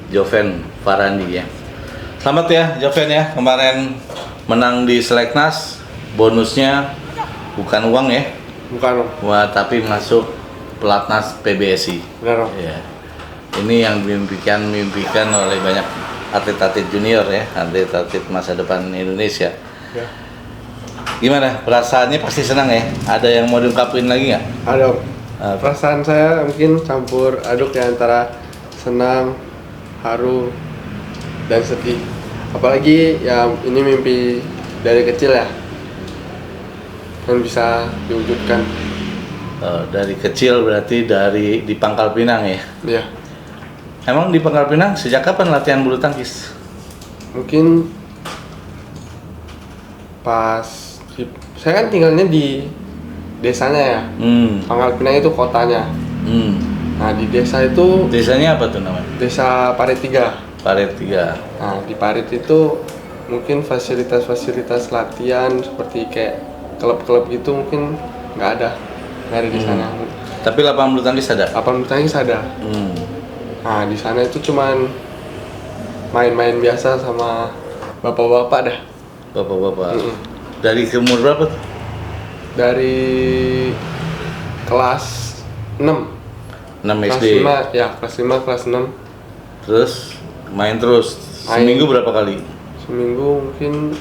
Joven Farandi ya. Selamat ya Joven ya, kemarin menang di Seleknas, bonusnya bukan uang ya, Bukan, Om. wah tapi masuk pelatnas PBSI. Benar, Om. Ya. Ini yang mimpikan oleh banyak atlet-atlet junior ya, atlet-atlet masa depan Indonesia. Ya. Gimana perasaannya? Pasti senang ya? Ada yang mau diungkapin lagi nggak? Ada, Om. Apa? Perasaan saya mungkin campur aduk ya antara senang, haru, dan sedih. Apalagi ya ini mimpi dari kecil ya, dan bisa diwujudkan. Dari kecil berarti di Pangkal Pinang ya? Ya, Emang di Pangkal Pinang sejak kapan latihan bulu tangkis? mungkin saya kan tinggalnya di desanya ya. Pangkal Pinang itu kotanya. Nah, di desa itu Desanya apa tuh namanya? Desa Parit 3. Parit 3. Nah, di Parit itu mungkin fasilitas-fasilitas latihan seperti kayak klub-klub gitu mungkin nggak ada di sana. Tapi lapangan bulu tangkis ada? Lapangan bulu tangkis ada. Nah, di sana itu cuman main-main biasa sama bapak-bapak dah. Bapak-bapak. Dari umur berapa tuh? Dari kelas 6. 6 Kelas SD. 5, ya, kelas 5, kelas 6. Terus main terus. Main. Seminggu berapa kali? Seminggu mungkin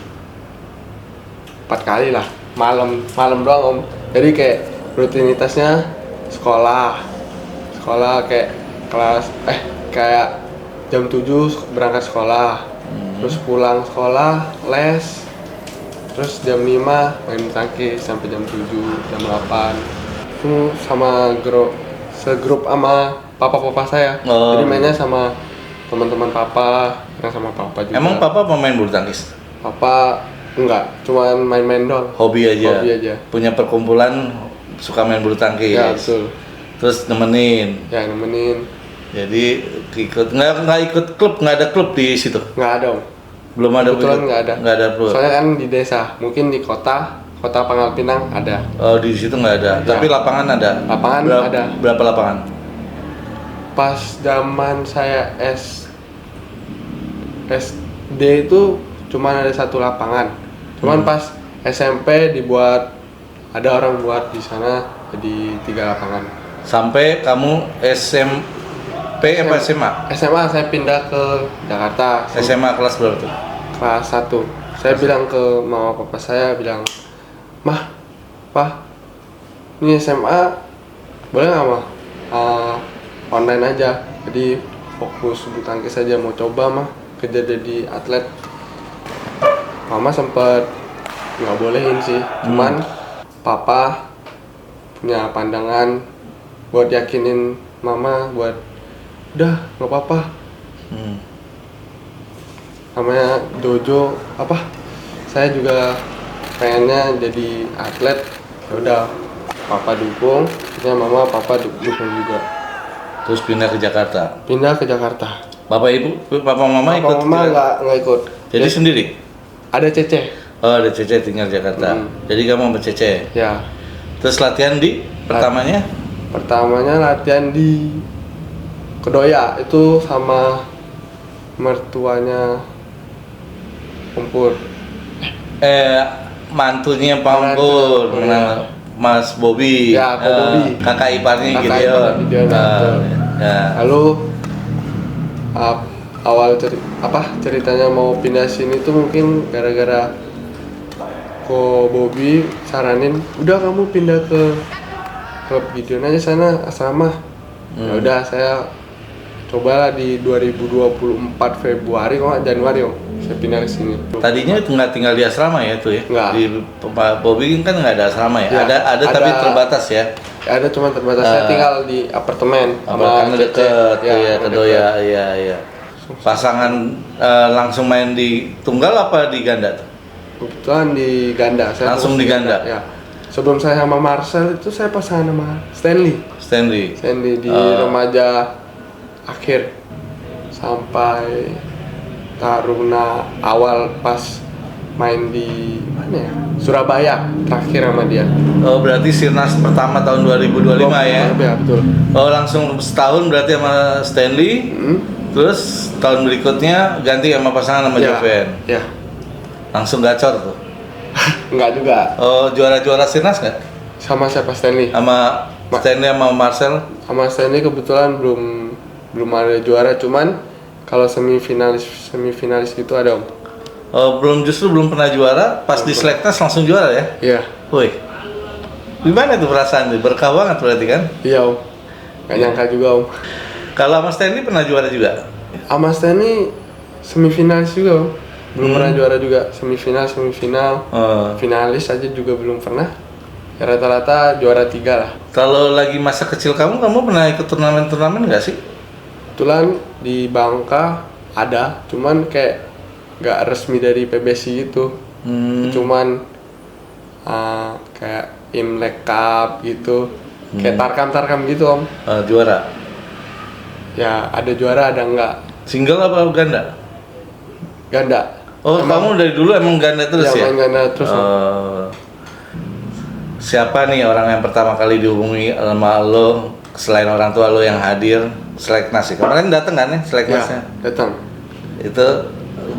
4 kali lah. Malam doang, Om. Jadi kayak rutinitasnya sekolah kayak kayak jam 7 berangkat sekolah, terus pulang sekolah les, terus jam 5 main tangkis sampai jam 7 jam 8 itu sama segrup sama papa saya. Jadi mainnya sama teman-teman papa, sama papa juga. Emang papa pemain bulu tangkis? Papa enggak, cuman main-main doang. Hobi aja. Hobi aja. Punya perkumpulan suka main bulu tangkis. Ya, betul. Terus nemenin. Ya, nemenin. Jadi nggak ikut klub, nggak ada klub di situ. Nggak ada, Om. Belum ada. Kebetulan nggak ada. Nggak ada klub. Soalnya kan di desa, mungkin di kota Pangkal Pinang ada. Oh, di situ nggak ada. Ya. Tapi lapangan ada. Lapangan ada. Berapa lapangan? Pas zaman saya SD itu cuma ada 1 lapangan. Cuman pas SMP ada orang buat di sana jadi 3 lapangan. Sampai kamu SMP apa SMA? SMA saya pindah ke Jakarta. SMA kelas berapa tuh? Kelas 1. Saya bilang ke mama papa saya, bilang, "Mah, Pak, ini SMA boleh nggak, Mah? Online aja. Jadi fokus bulu tangkis aja, mau coba mah kerja jadi atlet." Mama sempet nggak bolehin sih, cuman papa punya pandangan buat yakinin mama buat udah nggak apa-apa. Namanya dojo saya juga pengennya jadi atlet, ya udah papa dukung, akhirnya mama papa dukung juga. Terus pindah ke Jakarta. Papa Mama ikut? mama nggak ikut. Jadi sendiri? Ada Cece. Oh, ada Cece tinggal di Jakarta. Jadi kamu sama Cece. Ya. Terus latihan di pertamanya? Pertamanya latihan di Kedoya, itu sama mertuanya Pur. Mantunya Pak Pur, Mas Bobby. Ya, Pak Bobby. Kakak iparnya Kakak Gideon. iparnya Gideon, betul. Ya. Lalu awal ceritanya mau pindah sini tuh mungkin gara-gara Ko Bobby saranin, udah kamu pindah ke klub Gideon aja sana, asrama. Ya udah, saya cobalah di 2024 Februari kok Januari, Om. Saya pindah ke sini. Tadinya nggak tinggal di asrama ya tuh ya? Nggak. Di Pak Bobby kan nggak ada asrama ya? Ya, ada tapi terbatas ya? Ada, cuma terbatas. Saya tinggal di apartemen Karena Cece. deket ya, deket. Kedoya, iya. Pasangan langsung main di tunggal apa di ganda? Kebetulan di ganda. Saya Langsung fokus di ganda? Ya. Sebelum saya sama Marcel itu saya pasangan sama Stanley di remaja akhir sampai Taruna awal pas main di mana ya? Surabaya terakhir sama dia. Oh, berarti Sirnas pertama tahun 2025 ya? Ya, betul. Oh, langsung setahun berarti sama Stanley. Terus tahun berikutnya ganti sama pasangan sama Joven. Ya. Langsung gacor tuh. Enggak juga. Oh, juara-juara Sirnas nggak? Sama siapa Stanley? Sama Stanley sama Marcel? Sama Stanley kebetulan belum ada juara, cuman kalau semifinalis gitu ada, Om. Oh, justru belum pernah juara, pas di Seleknas langsung juara ya? Iya. Woi, gimana tuh perasaan tuh? Berkah banget berarti kan? Iya, Om. Gak nyangka juga, Om. Kalau sama Stanley pernah juara juga? Sama Stanley semifinalis juga, Om. Belum pernah juara juga, semifinal, Oh. finalis aja juga belum pernah. Ya, rata-rata juara 3 lah. Kalau lagi masa kecil kamu pernah ikut turnamen-turnamen nggak sih? Kebetulan di Bangka ada, cuman kayak nggak resmi dari PBSI gitu. Cuman kayak Imlek Cup gitu, kayak tarkam gitu, Om. Juara? Ya ada juara ada enggak. Single apa ganda? Ganda. Oh, kamu dari dulu emang ganda terus ya? Main ganda terus, Om. Siapa nih orang yang pertama kali dihubungi sama lo selain orang tua lo yang hadir Seleknas? Kemarin datang kan ya Seleknasnya? Ya, datang. Itu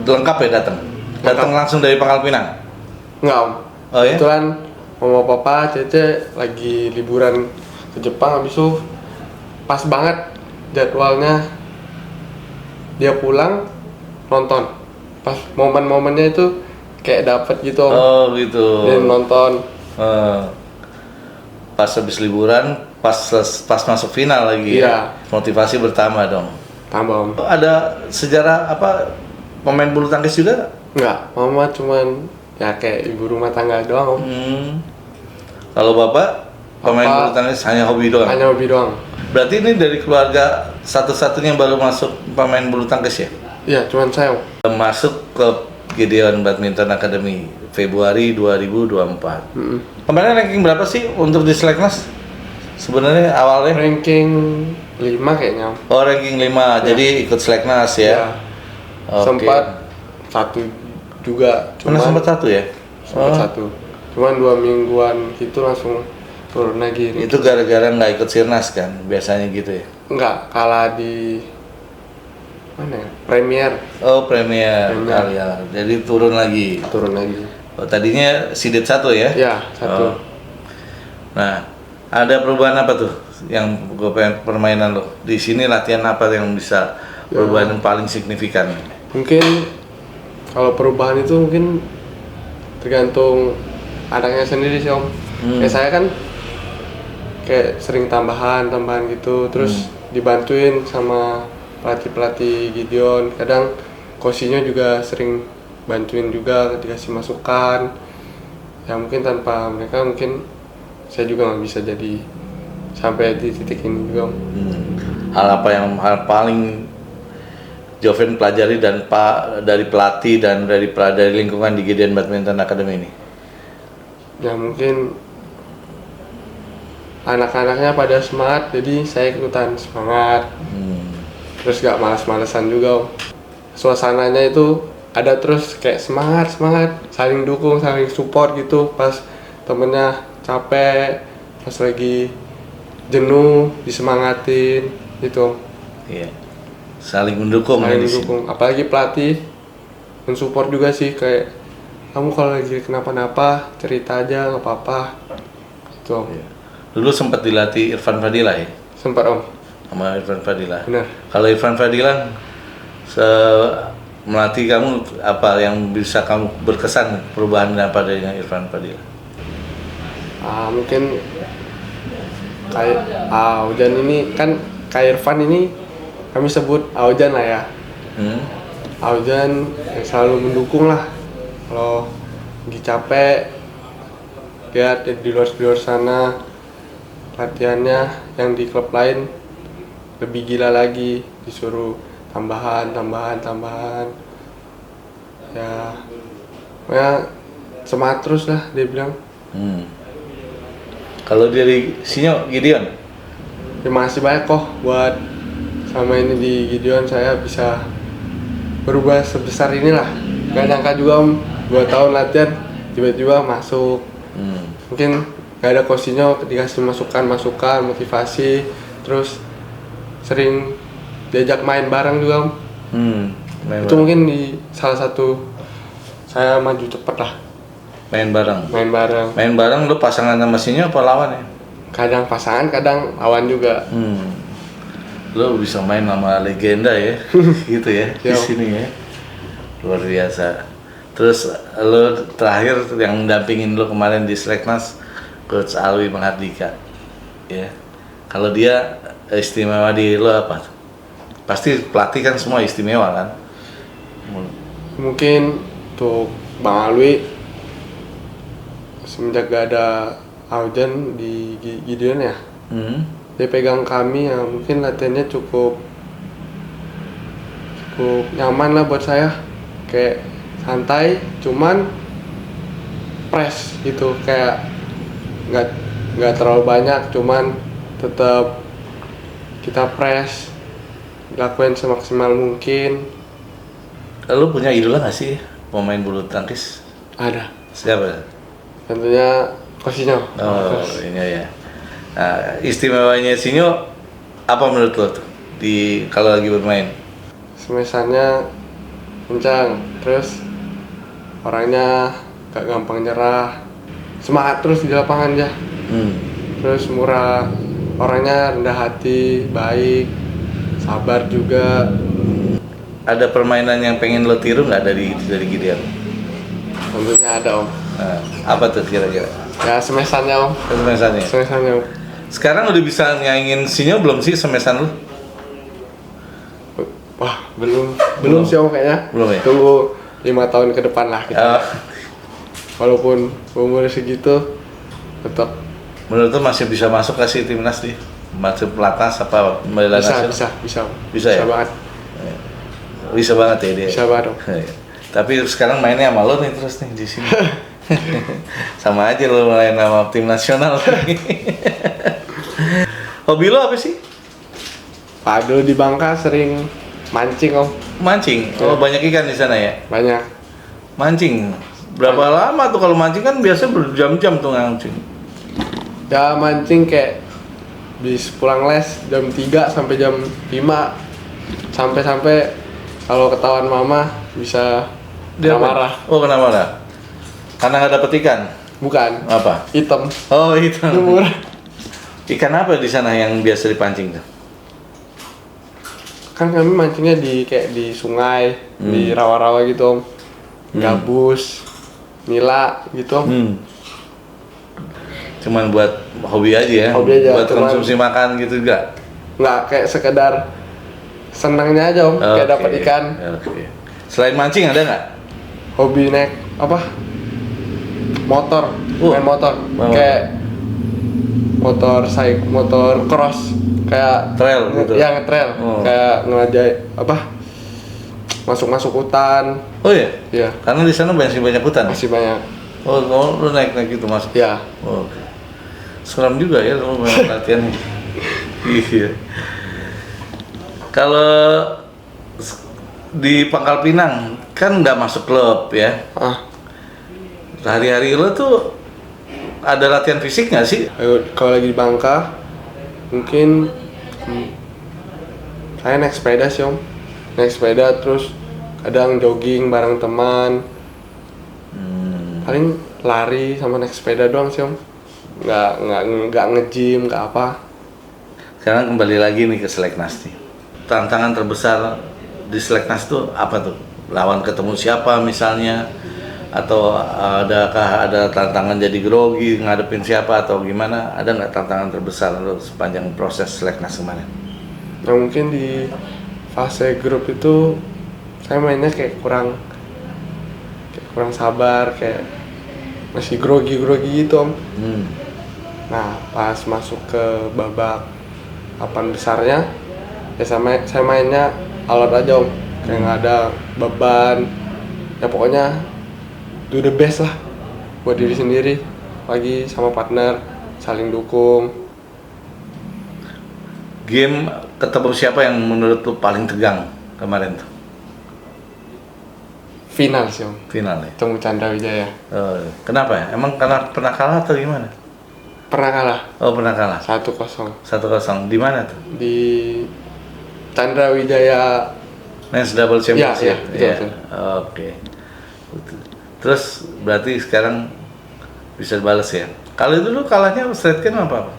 lengkap ya datang? Datang langsung dari Pangkal Pinang? Enggak, Om. Oh ya? Kebetulan mama papa Cece lagi liburan ke Jepang, habis itu pas banget jadwalnya dia pulang nonton. Pas momen-momennya itu kayak dapet gitu, Om. Oh gitu. Dia nonton. Pas habis liburan, pas masuk final lagi Iya. ya? Motivasi bertambah dong. Tambah, Om. Ada sejarah apa pemain bulu tangkis juga? Enggak, mama cuman ya kayak ibu rumah tangga doang, Om. Kalau bapak pemain Bapak bulu tangkis hanya hobi doang. Hanya hobi doang. Berarti ini dari keluarga satu-satunya yang baru masuk pemain bulu tangkis ya? Iya, cuman saya, Om. Masuk ke Gideon Badminton Academy Februari 2024. Kemarin ranking berapa sih untuk di Seleknas? Sebenarnya awalnya? Ranking 5 kayaknya, Om. Oh, ranking 5. Ya. Jadi ikut Seleknas ya. Ya. Oke. Sempat 1 juga, Pernah sempat 1 ya? sempat 1. Cuman 2 mingguan gitu langsung turun lagi. Itu gara-gara nggak ikut Sirnas kan? Biasanya gitu ya. Enggak, kalah di mana ya? Premier Oh, Premier. Premier. Ya. Jadi turun lagi. turun lagi. Oh, tadinya Sidit 1 ya? Ya, 1. Oh. Nah, ada perubahan apa tuh yang gue pengen permainan lo? Di sini latihan apa yang bisa perubahan yang paling signifikan? Mungkin kalau perubahan itu mungkin tergantung anaknya sendiri sih, Om. Kayak saya kan kayak sering tambahan gitu, terus dibantuin sama pelatih Gideon. Kadang coachnya juga sering bantuin juga, dikasih masukan. Ya mungkin tanpa mereka mungkin saya juga nggak bisa jadi sampai di titik ini juga, Om. Hal apa yang hal paling Joven pelajari dan dari pelatih dan dari lingkungan di Gideon Badminton Academy ini? Ya mungkin anak-anaknya pada semangat, jadi saya ikutan semangat. Terus gak malas-malesan juga, Om. Suasananya itu ada terus kayak semangat, saling dukung, saling support gitu. Pas temennya capek, pas lagi jenuh, disemangatin gitu, Om. Iya. Saling mendukung ya Saling di sini. dukung, apalagi pelatih mensupport juga sih, kayak kamu kalau lagi kenapa-napa cerita aja, nggak apa-apa gitu, Om. Dulu sempat dilatih Irfan Fadila ya? Sempat, Om. Sama Irfan Fadila. Benar. Kalau Irfan Fadila melatih kamu apa yang bisa kamu berkesan perubahan apa dari Irfan Fadila? Mungkin kayak Aujan ini kan, kayak Irfan ini kami sebut Aujan lah ya. Aujan yang selalu mendukung lah. Kalau lagi capek, lihat di luar sana latihannya yang di klub lain lebih gila lagi, disuruh tambahan. Ya semangat terus lah dia bilang. Kalau dari Sinyo Gideon? Terima kasih banyak kok buat sama ini di Gideon, saya bisa berubah sebesar inilah. Gak nyangka juga, Om, 2 tahun latihan tiba-tiba masuk. Mungkin gak ada coachnya, dikasih masukan, motivasi, terus sering diajak main bareng juga, Om. Main Itu mungkin di salah satu saya maju cepet lah, main bareng. main bareng. Main bareng lu pasangan sama Sinyo apa lawan ya? Kadang pasangan, kadang lawan juga. Lu bisa main sama legenda ya, gitu ya di Yo. sini ya. Luar biasa. Terus lu terakhir yang dampingin lu kemarin di Seleknas, Coach Alwi Mahardika. Ya. Kalau dia istimewa di lu apa? Pasti pelatih kan semua istimewa kan? Mungkin untuk Bang Alwi, semenjak gak ada Aujan di Gideon ya, dia pegang kami yang mungkin latihannya cukup nyaman lah buat saya, kayak santai, cuman press gitu, kayak nggak terlalu banyak, cuman tetap kita press, lakuin semaksimal mungkin. Lu punya idola nggak sih pemain bulu tangkis? Ada, Siapa? tentunya Coachino. Oh, ini ya. Nah, istimewanya Sinyo apa menurut lo tuh di kalau lagi bermain? Semesannya kencang, terus orangnya gak gampang nyerah, semangat terus di lapangan ya. Terus murah, orangnya rendah hati, baik, sabar juga. Ada permainan yang pengen lo tiru nggak dari Gideon? Tentunya ada, Om. Nah, apa tuh kira-kira? Ya semesannya, Om. Semesannya. Semesannya, Om. Sekarang udah bisa nyaingin Sinyo belum sih semesan lo? Wah, belum sih, Om, kayaknya. Belum ya? Tunggu 5 tahun ke depan lah kita. Walaupun umur segitu, tetap Menurut lo masih bisa masuk ke si timnas nih? Masuk pelatnas apa membela nasional? bisa. Bisa ya? Banget. Bisa banget ya dia. Bisa banget, Om. Tapi sekarang mainnya sama lo nih terus nih di sini. Sama aja lo main sama tim nasional. Hobi lo apa sih? Padu di Bangka sering mancing, Om. Mancing. Oh, banyak ikan di sana ya? Banyak. Mancing. Berapa lama tuh kalau mancing kan biasa berjam-jam tuh mancing. Ya mancing kayak bis pulang les jam 3 sampai jam 5. Sampai kalau ketahuan mama bisa Dia apa? marah. Oh, kena marah. Karena nggak dapet ikan. Bukan. Apa? Hitam. Oh, itu. Lumur. Ikan apa di sana yang biasa dipancing tuh? Kan kami mancingnya kayak di sungai, di rawa-rawa gitu, Om. Gabus, nila gitu, Om. Cuman buat hobi aja ya? Hobi aja, Buat cuman- konsumsi makan gitu enggak? Nggak kayak sekedar senangnya aja, Om, kayak dapat ikan. Oke. Selain mancing ada nggak? Hobi naik apa? Motor, main motor. Oh. Kayak motor cross, kayak Trail gitu? Ya, nge-trail. Oh. Kayak ngelajai apa? Masuk hutan. Oh iya? Ya, Karena di sana masih banyak hutan. masih banyak. Oh, lu naik gitu masuk? Ya, Oh, oke. Seram juga ya lu main latihan. Iya. Kalau di Pangkal Pinang kan nggak masuk klub ya. Hari-hari lo tuh ada latihan fisik nggak sih? kalau lagi di Bangka, mungkin saya naik sepeda sih, Om. Naik sepeda terus kadang jogging bareng teman. Paling lari sama naik sepeda doang sih, Om. Nggak nge-gym, nggak apa. Sekarang kembali lagi nih ke Seleknas nih. Tantangan terbesar di Seleknas tuh apa tuh? Lawan ketemu siapa misalnya? Atau adakah ada tantangan jadi grogi ngadepin siapa atau gimana? Ada nggak tantangan terbesar lo sepanjang proses Seleknas kemarin? Nah, mungkin di fase grup itu saya mainnya kayak kurang sabar, kayak masih grogi gitu, Om. Nah, pas masuk ke babak papan besarnya, ya saya mainnya alot aja, Om. Kayak nggak ada beban. Ya pokoknya do the best lah buat diri sendiri, lagi sama partner, saling dukung. Game ketemu siapa yang menurut lo paling tegang kemarin tuh? Final sih, Om. Final ya? Ketemu Chandra Wijaya. Oh, kenapa ya? Emang karena pernah kalah atau gimana? Pernah kalah Oh, pernah kalah. 1-0 1-0. Di mana tuh? di Chandra Wijaya Men's Double Championship. Iya, betul, Iya. betul. Oke. Terus berarti sekarang bisa balas ya. Kalau itu lu kalahnya straight kan apa?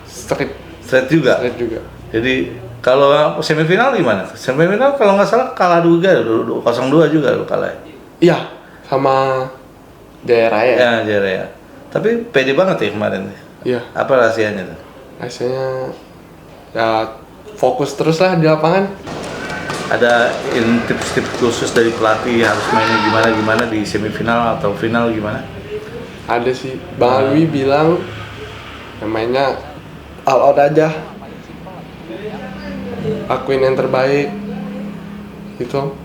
Straight Straight juga. straight juga. Jadi kalau semifinal gimana? Semifinal kalau nggak salah kalah juga, 0-2 juga lu kalah. Iya, sama daerah ya. Ya, Jere ya. Tapi pede banget ya kemarin. Iya, Apa rahasianya tuh? rasanya ya fokus terus lah di lapangan. Ada tips-tips khusus dari pelatih harus mainnya gimana di semifinal atau final gimana? Ada sih, Bang Alwi bilang ya mainnya all out aja, lakuin yang terbaik, gitu,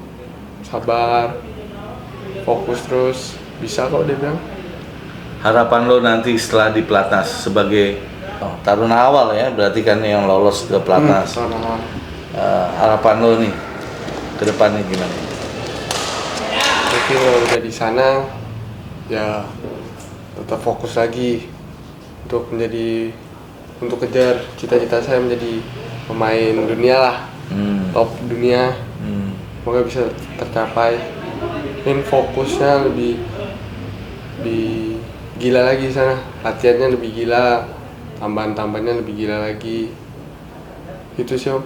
sabar, fokus terus, bisa kok dia bilang. Harapan lo nanti setelah di Platnas sebagai taruna awal ya, berarti kan yang lolos ke Platnas. Soalnya Harapan lo nih ke depannya gimana? mungkin kalau udah di sana ya tetap fokus lagi untuk kejar cita-cita saya menjadi pemain dunia lah, top dunia. Semoga bisa tercapai. Mungkin fokusnya lebih gila lagi di sana, latihannya lebih gila, tambahan-tambahannya lebih gila lagi. Gitu sih Om.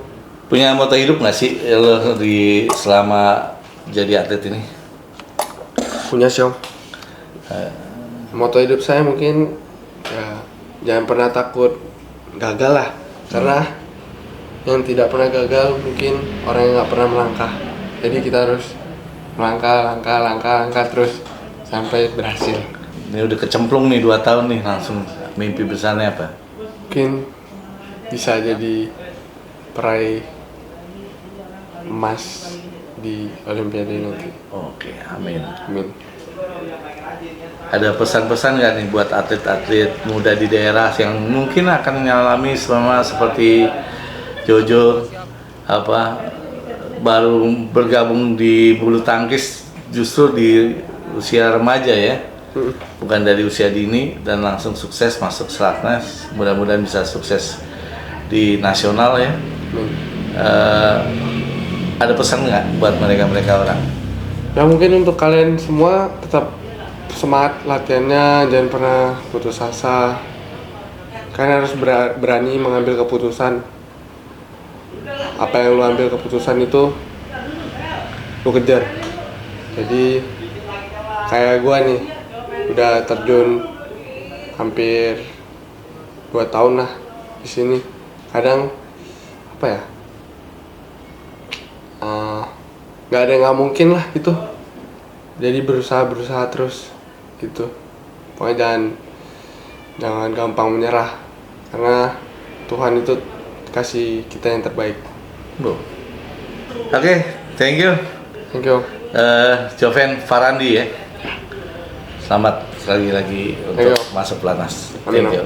Punya moto hidup nggak sih lo selama jadi atlet ini? Punya sih Om. Moto hidup saya mungkin ya jangan pernah takut gagal lah, karena yang tidak pernah gagal mungkin orang yang nggak pernah melangkah. Jadi kita harus langkah terus sampai berhasil. Ini udah kecemplung nih 2 tahun nih, langsung mimpi besarnya apa? Mungkin bisa jadi peraih emas di Olimpiade nanti. Oke, amin. Amin. Ada pesan-pesan nggak nih buat atlet-atlet muda di daerah yang mungkin akan mengalami sama seperti Jojo, baru bergabung di bulu tangkis justru di usia remaja ya, bukan dari usia dini, dan langsung sukses masuk Selaknas. Mudah-mudahan bisa sukses di nasional ya. Ada pesan nggak buat mereka orang? Ya mungkin untuk kalian semua tetap semangat latihannya, jangan pernah putus asa. Kalian harus berani mengambil keputusan. Apa yang lu ambil keputusan itu lu kejar. Jadi kayak gua nih udah terjun hampir 2 tahun lah di sini. Kadang apa ya? Nggak ada yang nggak mungkin lah gitu. Jadi berusaha terus gitu. Pokoknya jangan gampang menyerah, karena Tuhan itu kasih kita yang terbaik. Oke, thank you. Thank you. Joven Farandi ya. Selamat sekali lagi untuk masuk Platnas. Amin. Thank you.